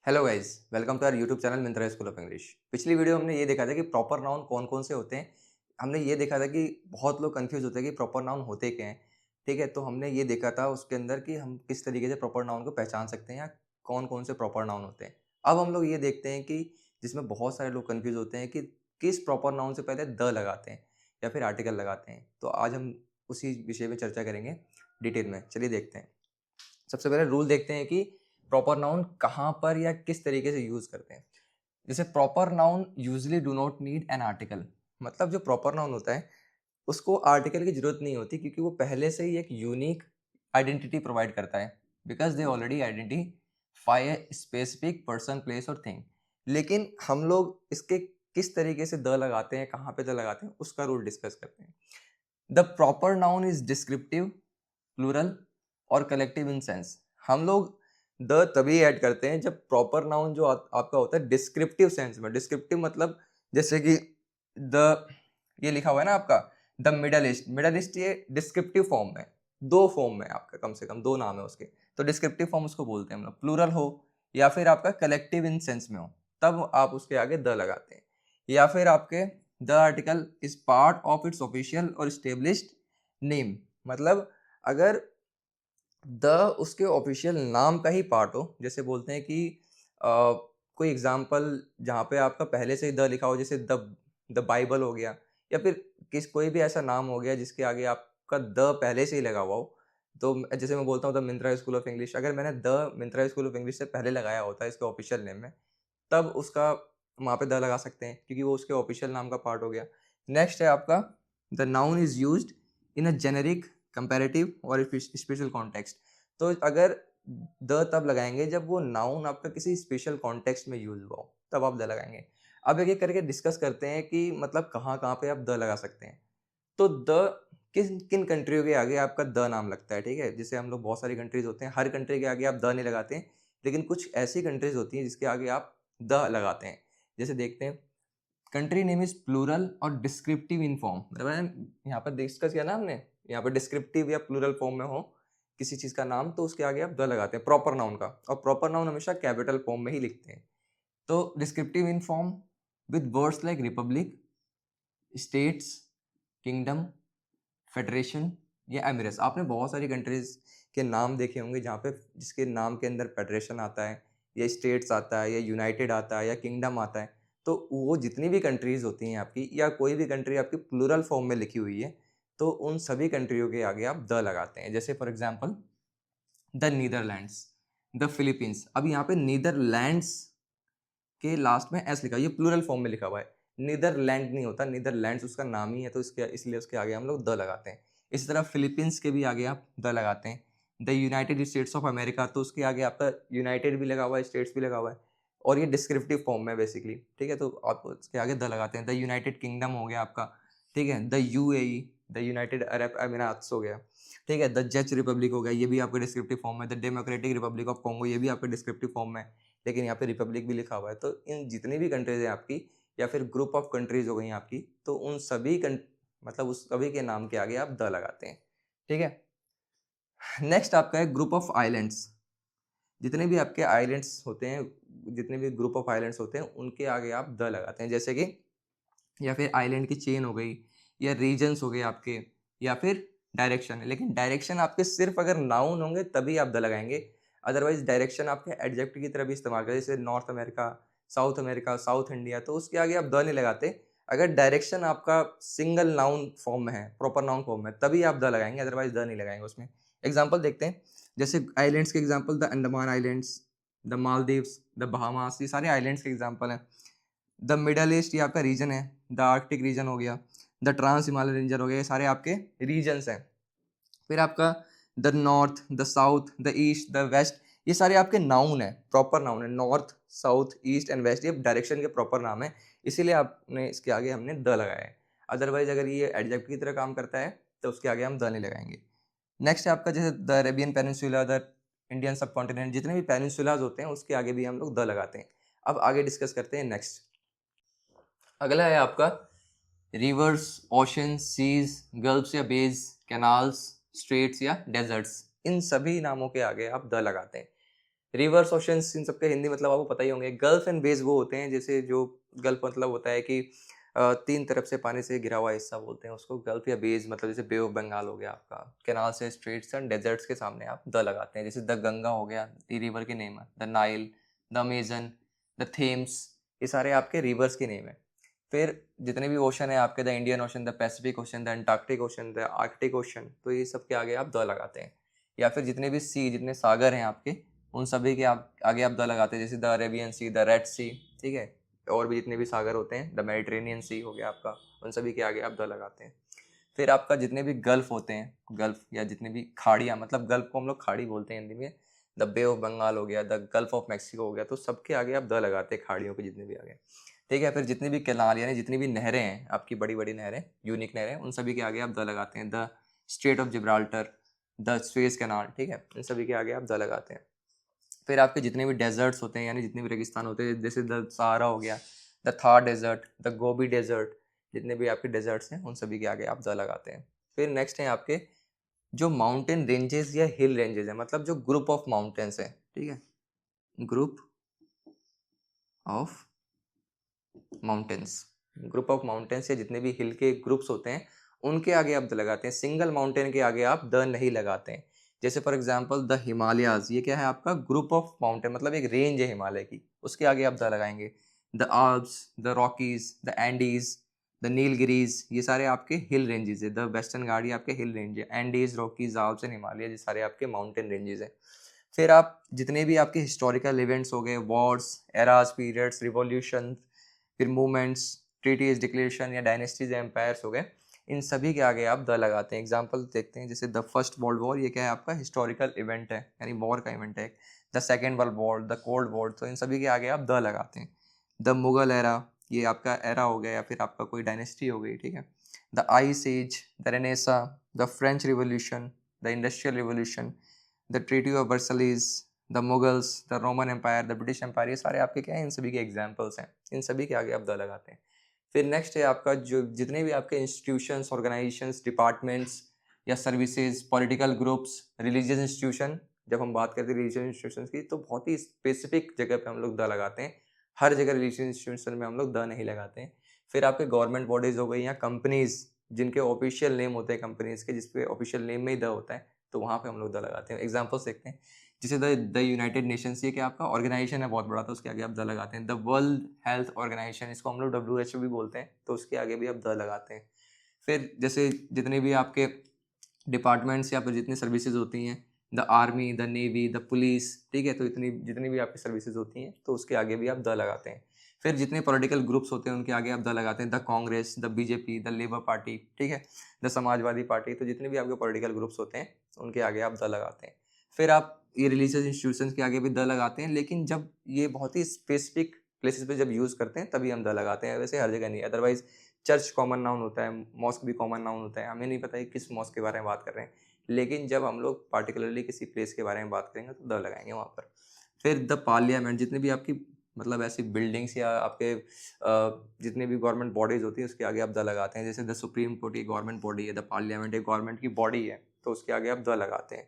Hello guys, welcome to our YouTube channel Myntra school of English. पिछली video हमने ये देखा था कि प्रॉपर नाउन कौन-कौन से होते हैं। हमने ये देखा था कि बहुत लोग कंफ्यूज होते हैं कि प्रॉपर नाउन होते क्या हैं, ठीक है? तो हमने ये देखा था उसके अंदर कि हम किस तरीके से प्रॉपर नाउन को पहचान सकते हैं या कौन-कौन से प्रॉपर नाउन होते हैं। अब हम लोग ये देखते हैं कि जिसमें बहुत सारे लोग कंफ्यूज होते हैं कि किस प्रॉपर नाउन से पहले द लगाते हैं या फिर आर्टिकल लगाते हैं। तो आज हम उसी विषय में चर्चा करेंगे डिटेल में। चलिए देखते हैं। सबसे पहले रूल देखते हैं कि प्रॉपर नाउन कहाँ पर या किस तरीके से यूज़ करते हैं। जैसे proper noun usually do not need an article, मतलब जो प्रॉपर नाउन होता है उसको आर्टिकल की ज़रूरत नहीं होती क्योंकि वो पहले से ही एक यूनिक आइडेंटिटी प्रोवाइड करता है, because they already identify a specific person, place और थिंग। लेकिन हम लोग इसके किस तरीके से द लगाते हैं, कहाँ पे द लगाते हैं, उसका रूल डिस्कस करते हैं। The proper noun is descriptive, plural और कलेक्टिव इन सेंस। हम लोग द तभी ऐड करते हैं जब प्रॉपर नाउन जो आपका होता है डिस्क्रिप्टिव सेंस में। डिस्क्रिप्टिव मतलब जैसे कि द, ये लिखा हुआ है ना आपका, the middle east. Middle east ये डिस्क्रिप्टिव फॉर्म में, दो फॉर्म में आपका, कम से कम दो नाम है उसके, तो डिस्क्रिप्टिव फॉर्म उसको बोलते हैं हम लोग। प्लूरल हो या फिर आपका कलेक्टिव इन सेंस में हो तब आप उसके आगे द लगाते हैं। या फिर आपके the article is part of its official और स्टेब्लिश्ड नेम, मतलब अगर द उसके ऑफिशियल नाम का ही पार्ट हो। जैसे बोलते हैं कि कोई एग्जांपल जहाँ पे आपका पहले से ही द लिखा हो, जैसे द द बाइबल हो गया, या फिर कोई भी ऐसा नाम हो गया जिसके आगे आपका द पहले से ही लगा हुआ हो। तो जैसे मैं बोलता हूँ the Myntra school of English, अगर मैंने the Myntra school of English से पहले लगाया होता है इसके ऑफिशियल नेम में, तब उसका वहाँ पे द लगा सकते हैं क्योंकि वो उसके ऑफिशियल नाम का पार्ट हो गया। नेक्स्ट है आपका the noun is used in a generic, comparative और स्पेशल कॉन्टेक्स्ट। तो अगर द तब लगाएंगे जब वो नाउन आपका किसी स्पेशल कॉन्टेक्स्ट में यूज हुआ हो, तब आप द लगाएंगे। अब एक एक करके डिस्कस करते हैं कि मतलब कहाँ कहाँ पे आप द लगा सकते हैं। तो द किन किन कंट्रियों के आगे आपका द नाम लगता है, ठीक है? जैसे हम लोग, बहुत सारी कंट्रीज होते हैं, हर कंट्री के आगे आप द नहीं लगाते हैं, लेकिन कुछ ऐसी कंट्रीज होती हैं जिसके आगे आप द लगाते हैं। जैसे देखते हैं, कंट्री नेम इज प्लूरल और डिस्क्रिप्टिव इन फॉर्म, मतलब यहाँ पर डिस्कस किया ना हमने, यहाँ पर डिस्क्रिप्टिव या प्लूरल फॉर्म में हो किसी चीज का नाम, तो उसके आगे आप द लगाते हैं प्रॉपर नाउन का, और प्रॉपर नाउन हमेशा कैपिटल फॉर्म में ही लिखते हैं। तो descriptive in form with words like Republic, states, kingdom, federation या एमिरेट्स। आपने बहुत सारी कंट्रीज के नाम देखे होंगे जहाँ पे जिसके नाम के अंदर फेडरेशन आता है, या स्टेट्स आता है, या यूनाइटेड आता है, या किंगडम आता है। तो वो जितनी भी कंट्रीज होती हैं आपकी, या कोई भी कंट्री आपकी प्लूरल फॉर्म में लिखी हुई है, तो उन सभी कंट्रियों के आगे आप द लगाते हैं। जैसे for example the Netherlands, the Philippines. अब यहाँ पे नीदरलैंड्स के लास्ट में एस लिखा है, ये प्लूरल फॉर्म में लिखा हुआ है। नीदरलैंड नहीं होता, नीदरलैंड्स उसका नाम ही है, तो इसके इसलिए उसके आगे हम लोग द लगाते हैं। इसी तरह फिलीपींस के भी आगे आप द लगाते हैं। The United states of America, तो उसके आगे आपका यूनाइटेड भी लगा हुआ है, स्टेट्स भी लगा हुआ है, और ये डिस्क्रिप्टिव फॉर्म में बेसिकली, ठीक है? तो आप उसके आगे द लगाते हैं। द यूनाइटेड किंगडम हो गया आपका, ठीक है? The UAE, the United Arab Emirates हो गया, ठीक है? द जच रिपब्लिक हो गया, ये भी आपका डिस्क्रिप्टिव फॉर्म है। The democratic Republic of Congo, ये भी आपका डिस्क्रिप्टिव फॉर्म में, लेकिन यहाँ पे रिपब्लिक भी लिखा हुआ है। तो इन जितनी भी कंट्रीज हैं आपकी, या फिर ग्रुप ऑफ कंट्रीज हो गई आपकी, तो उन सभी मतलब उस सभी के नाम के आगे आप द लगाते हैं, ठीक है? नेक्स्ट आपका है ग्रुप ऑफ आइलैंड्स। जितने भी आपके आइलैंड्स होते हैं, जितने भी ग्रुप ऑफ आइलैंड्स होते हैं, उनके आगे आप द लगाते हैं। जैसे कि, या फिर आइलैंड की चेन हो गई, या रीजन्स हो गए आपके, या फिर डायरेक्शन है। लेकिन डायरेक्शन आपके सिर्फ अगर नाउन होंगे तभी आप द लगाएंगे, अदरवाइज डायरेक्शन आपके एडजेक्टिव की तरह भी इस्तेमाल करें, जैसे नॉर्थ अमेरिका, साउथ इंडिया, तो उसके आगे आप द नहीं लगाते। अगर डायरेक्शन आपका सिंगल नाउन फॉर्म में है, प्रॉपर नाउन फॉर्म में, तभी आप द लगाएंगे, अदरवाइज द नहीं लगाएंगे उसमें। एग्जाम्पल देखते हैं, जैसे आइलैंड्स के example, the Andaman islands, the Maldives, the Bahamas, ये सारे आइलैंड्स के एग्जाम्पल हैं। द मिडल ईस्ट ये आपका रीजन है, द आर्कटिक रीजन हो गया, द ट्रांस हिमालय रीजन हो गया, ये सारे आपके रीजन्स हैं। फिर आपका the north, the south, the east, the west, ये सारे आपके नाउन है, प्रॉपर नाउन है। North, south, east and west, ये डायरेक्शन के प्रॉपर नाम है, इसीलिए आपने इसके आगे हमने द लगाया है। अदरवाइज अगर ये एडजेक्टिव की तरह काम करता है तो उसके आगे हम द नहीं लगाएंगे। नेक्स्ट है आपका जैसे the Arabian peninsula, the Indian सब कॉन्टिनेंट, जितने भी पेनिनसुलाज होते हैं उसके आगे भी हम लोग द लगाते हैं। अब आगे डिस्कस करते हैं नेक्स्ट। अगला है आपका रिवर्स, ओशन, सीज, गल्फ्स या बेज, कैनाल्स, स्ट्रेट्स या डेजर्ट्स। इन सभी नामों के आगे आप द लगाते हैं। रिवर्स ओशंस इन सबके हिंदी मतलब आपको पता ही होंगे। गल्फ एंड बेस वो होते हैं जैसे जो गल्फ मतलब होता है कि 3 तरफ से पानी से घिरा हुआ हिस्सा बोलते हैं उसको गल्फ या बेस मतलब जैसे बे ऑफ बंगाल हो गया आपका। कैनाल से स्ट्रेट्स एंड डेजर्ट्स के सामने आप द लगाते हैं। जैसे द गंगा हो गया, ये रिवर के नेम है। The Nile, the Amazon, the Thames, ये सारे आपके रिवर्स के नेम है। फिर जितने भी ओशन है आपके, the Indian ocean, the Pacific ocean, the Antarctic ocean, the Arctic ocean, तो ये सब के आगे आप द लगाते हैं। या फिर जितने भी सी, जितने सागर हैं आपके, उन सभी के आप आगे आप द लगाते हैं। जैसे the Arabian Sea, the Red Sea, ठीक है। और भी जितने भी सागर होते हैं, द मेडिटेरेनियन सी हो गया आपका, उन सभी के आगे आप द लगाते हैं। फिर आपका जितने भी गल्फ होते हैं, गल्फ या जितने भी खाड़ियाँ, मतलब गल्फ को हम लोग खाड़ी बोलते हैं हिंदी में। द बे ऑफ बंगाल हो गया, द गल्फ ऑफ मैक्सिको हो गया, तो सबके आगे आप द लगाते हैं, खाड़ियों के जितने भी आगे, ठीक है। फिर जितनी भी कैनाल यानी जितनी भी नहरें हैं आपकी, बड़ी बड़ी नहरें, यूनिक नहरें, उन सभी के आगे आप द लगाते हैं। The straight of Gibraltar, the Suez canal, ठीक है, इन सभी के आगे आप द लगाते हैं। फिर आपके जितने भी डेजर्ट्स होते हैं यानी जितने भी रेगिस्तान होते हैं, जैसे द सहारा हो गया, the Thar desert, the Gobi desert, जितने भी आपके डेजर्ट्स हैं उन सभी के आगे आप द लगाते हैं। फिर नेक्स्ट है आपके जो माउंटेन रेंजेस या हिल रेंजेस है, मतलब जो ग्रुप ऑफ माउंटेन्स है, ठीक है, group of mountains, group of mountains या जितने भी हिल के ग्रुप्स होते हैं उनके आगे आप द लगाते हैं। सिंगल माउंटेन के आगे आप द नहीं लगाते हैं। जैसे फॉर एग्जांपल द हिमालयाज, ये क्या है आपका ग्रुप ऑफ माउंटेन, मतलब एक रेंज है हिमालय की, उसके आगे आप द लगाएंगे। The Alps, the Rockies, the Andes, the Nilgiris, ये सारे आपके हिल रेंजेस है। द वेस्टर्न घाट ये आपके हिल रेंज है। Andes, Rockies, Alps and Himalaya ये सारे आपके माउंटेन रेंजेस है। फिर आप जितने भी आपके हिस्टोरिकल इवेंट्स हो गए, वॉर्स, एराज, पीरियड्स, रिवॉल्यूशन, फिर मूवमेंट्स, ट्रीटीज, डिक्लेरेशन या डायनेस्टीज या एम्पायर्स हो गए, इन सभी के आगे आप द लगाते हैं। एग्जाम्पल देखते हैं, जैसे द फर्स्ट वर्ल्ड वॉर, ये क्या है आपका हिस्टोरिकल इवेंट है यानी वॉर का इवेंट है। The second world war, the cold war, तो इन सभी के आगे आप द लगाते हैं। द मुगल एरा, ये आपका एरा हो गया या फिर आपका कोई डायनेस्टी हो गई, ठीक है। The Ice Age, the Renaissance, the French Revolution, the Industrial Revolution, the Treaty of Versailles, the Mughals, the Roman Empire, the British Empire, ये सारे आपके क्या हैं, इन सभी के एग्जाम्पल्स हैं। इन सभी के आगे आप द लगाते हैं। फिर नेक्स्ट है आपका जो जितने भी आपके इंस्टीट्यूशंस, ऑर्गेनाइजेशंस, डिपार्टमेंट्स या services, political groups, religious institution, जब हम बात करते हैं रिलीजियस इंस्टीट्यूशंस की तो बहुत ही स्पेसिफिक जगह पे हम लोग द लगाते हैं। हर जगह रिलीजियस इंस्टीट्यूशन में हम लोग द नहीं लगाते हैं। फिर आपके गवर्नमेंट बॉडीज हो गई या कंपनीज, जिनके ऑफिशियल नेम होते हैं कंपनीज के, जिसपे ऑफिशियल नेम में ही द होता है, तो वहाँ पे हम लोग द लगाते हैं। एग्जाम्पल्स देखते हैं, जैसे द यूनाइटेड नेशंस, ये क्या आपका ऑर्गेनाइजेशन है बहुत बड़ा, तो उसके आगे आप द लगाते हैं। द वर्ल्ड हेल्थ ऑर्गेनाइजेशन, इसको हम लोग WHO भी बोलते हैं, तो उसके आगे भी आप द लगाते हैं। फिर जैसे जितने भी आपके डिपार्टमेंट्स या फिर जितनी सर्विसेज होती हैं, the army, the navy, the police, ठीक है, तो इतनी जितनी भी आपकी सर्विसेज होती हैं तो उसके आगे भी आप द लगाते हैं। फिर जितने पॉलिटिकल ग्रुप्स होते हैं उनके आगे आप द लगाते हैं। The Congress, the BJP, the labour party, ठीक है, द समाजवादी पार्टी, तो जितने भी आपके पॉलिटिकल ग्रुप्स होते हैं उनके आगे आप द लगाते हैं। फिर आप ये रिलीजियस इंस्टीट्यूशंस के आगे भी द लगाते हैं, लेकिन जब ये बहुत ही स्पेसिफिक प्लेसेस पे जब यूज़ करते हैं तभी हम द लगाते हैं, वैसे हर जगह नहीं। अदरवाइज चर्च कॉमन नाउन होता है, मॉस्क भी कॉमन नाउन होता है, हमें नहीं पता है किस मॉस्क के बारे में बात कर रहे हैं, लेकिन जब हम लोग पार्टिकुलरली किसी प्लेस के बारे में बात करेंगे तो द लगाएंगे वहाँ पर। फिर द पार्लियामेंट, जितने भी आपकी मतलब ऐसी बिल्डिंग्स या आपके जितने भी गवर्नमेंट बॉडीज़ होती हैं उसके आगे आप द लगाते हैं। जैसे द सुप्रीम कोर्ट ये गवर्नमेंट बॉडी है, द पार्लियामेंट एक गवर्नमेंट की बॉडी है, तो उसके आगे आप द लगाते हैं।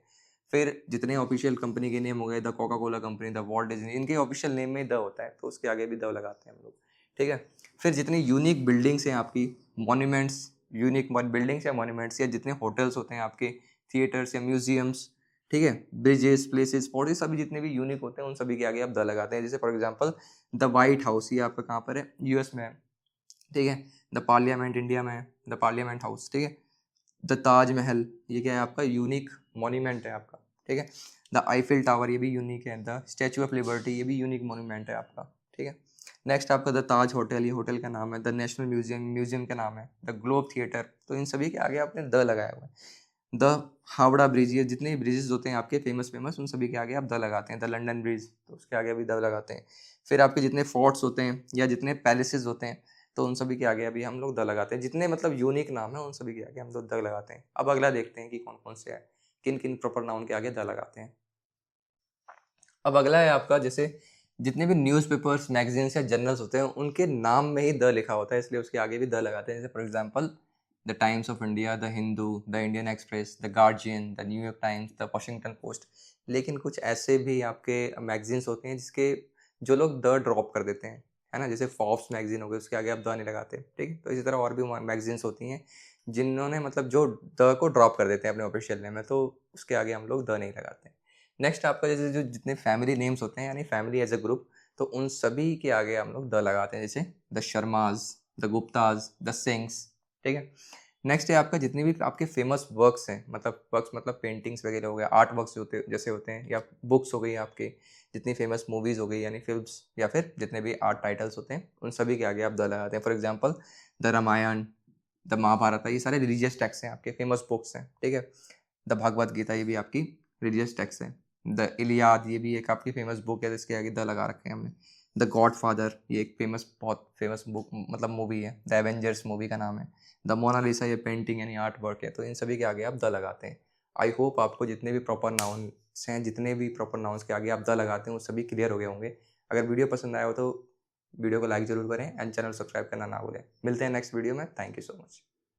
फिर जितने ऑफिशियल कंपनी के नेम हो गए, the Coca Cola company, the Walt Disney, इनके ऑफिशियल नेम में द होता है, तो उसके आगे भी द लगाते हैं हम लोग, ठीक है। फिर जितनी यूनिक बिल्डिंग्स हैं आपकी, मॉन्यूमेंट्स, यूनिक बिल्डिंग्स या मॉन्यूमेंट्स या जितने होटल्स होते हैं आपके, थिएटर्स या म्यूजियम्स, ठीक है, ब्रिजेस, प्लेसेस, स्पॉट, ये सभी जितने भी यूनिक होते हैं उन सभी के आगे आप द लगाते हैं। जैसे for example the white house, ये आपका कहाँ पर है, US में है, ठीक है। द पार्लियामेंट इंडिया में है, द पार्लियामेंट हाउस, ठीक है। द ताजमहल, ये क्या है आपका यूनिक मॉन्यूमेंट है आपका, ठीक है। द आईफिल टावर, ये भी यूनिक है। द स्टैचू ऑफ लिबर्टी, ये भी यूनिक मॉन्यूमेंट है आपका, ठीक है। नेक्स्ट आपका द ताज होटल, ये होटल का नाम है। द नेशनल म्यूजियम, म्यूजियम का नाम है। द ग्लोब थिएटर, तो इन सभी के आगे आपने द लगाया हुआ है। द हावड़ा ब्रिज, ये जितने भी ब्रिजेस होते हैं आपके फेमस फेमस, उन सभी के आगे आप द लगाते हैं। द लंदन ब्रिज, तो उसके आगे भी द लगाते हैं। फिर आपके जितने फोर्ट्स होते हैं या जितने पैलेसेस होते हैं, तो उन सभी के आगे अभी हम लोग द लगाते हैं। जितने मतलब यूनिक नाम है उन सभी के आगे हम लोग द लगाते हैं। अब अगला देखते हैं कि कौन कौन से है, किन किन प्रॉपर नाउन के आगे द लगाते हैं। अब अगला है आपका, जैसे जितने भी न्यूज़पेपर्स, मैगजीन्स या जर्नल्स होते हैं उनके नाम में ही द लिखा होता है, इसलिए उसके आगे भी द लगाते हैं। जैसे for example the times of India, the Hindu, the Indian express, the guardian, the New York times, the Washington post, लेकिन कुछ ऐसे भी आपके मैगज़ीन्स होते हैं जिसके जो लोग द ड्रॉप कर देते हैं, है ना? जैसे फोर्ब्स मैगज़ीन हो गई, उसके आगे आप द नहीं लगाते, ठीक है? तो इसी तरह और भी मैगज़ीन्स होती हैं जिन्होंने मतलब जो द को ड्रॉप कर देते हैं अपने ऑफ़िशियल नेम में, तो उसके आगे हम लोग द नहीं लगाते। नेक्स्ट आपका जैसे जो जितने फैमिली नेम्स होते हैं यानी फैमिली एज़ अ ग्रुप, तो उन सभी के आगे हम लोग द लगाते हैं, जैसे द शर्माज़, द गुप्ताज़, द सिंघ्स, ठीक है? नेक्स्ट है आपका जितने भी आपके फ़ेमस वर्क्स हैं, मतलब वर्क्स मतलब पेंटिंग्स वगैरह हो गया, आर्ट वर्क्स होते जैसे होते हैं, या बुक्स हो गई आपकी, जितनी फ़ेमस मूवीज़ हो गई यानी फ़िल्म्स, या फिर जितने भी आर्ट टाइटल्स होते हैं, उन सभी के आगे आप द लगाते हैं। For example the Ramayan, the Mahabharat, ये सारे रिलीजियस टेक्स्ट हैं, आपके फ़ेमस बुक्स हैं, ठीक है? द भगवद गीता, ये भी आपकी रिलीजियस टेक्स्ट है। द इलियाद, ये भी एक आपकी फ़ेमस बुक है जिसके आगे द लगा रखे हैं हमने। द गॉडफ़ादर, ये एक फ़ेमस बहुत फ़ेमस बुक मतलब मूवी है, द एवेंजर्स मूवी का नाम है। द मोनालिसा, ये पेंटिंग यानी आर्ट वर्क है, तो इन सभी के आगे आप द लगाते हैं। आई होप आपको जितने भी प्रॉपर नाउन्स हैं, जितने भी प्रॉपर नाउन्स के आगे आप द लगाते हैं, वो सभी क्लियर हो गए होंगे। अगर वीडियो पसंद आया हो तो वीडियो को लाइक ज़रूर करें एंड चैनल सब्सक्राइब करना ना भूलें। मिलते हैं नेक्स्ट वीडियो में। Thank you so much.